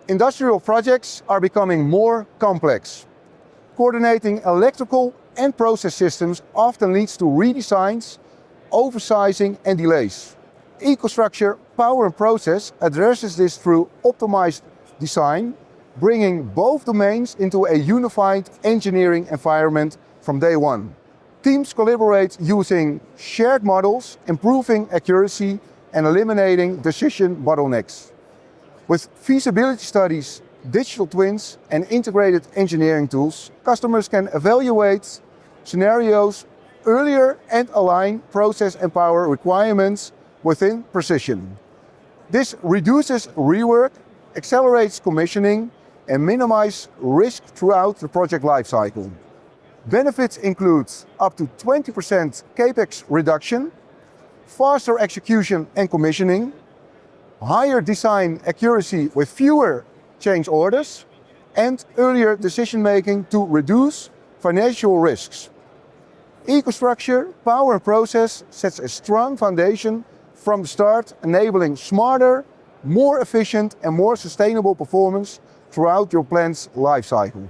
Industrial projects are becoming more complex. Coordinating electrical and process systems often leads to redesigns, oversizing and delays. EcoStruxure Power Process addresses this through optimized design, bringing both domains into a unified engineering environment from day one. Teams collaborate using shared models, improving accuracy and eliminating decision bottlenecks. With feasibility studies, digital twins and integrated engineering tools, customers can evaluate scenarios earlier and align process and power requirements within precision. This reduces rework, accelerates commissioning, and minimizes risk throughout the project lifecycle. Benefits include up to 20% CapEx reduction, faster execution and commissioning, higher design accuracy with fewer change orders, and earlier decision-making to reduce financial risks. EcoStruxure Power Process sets a strong foundation from the start, enabling smarter, more efficient and more sustainable performance throughout your plant's lifecycle.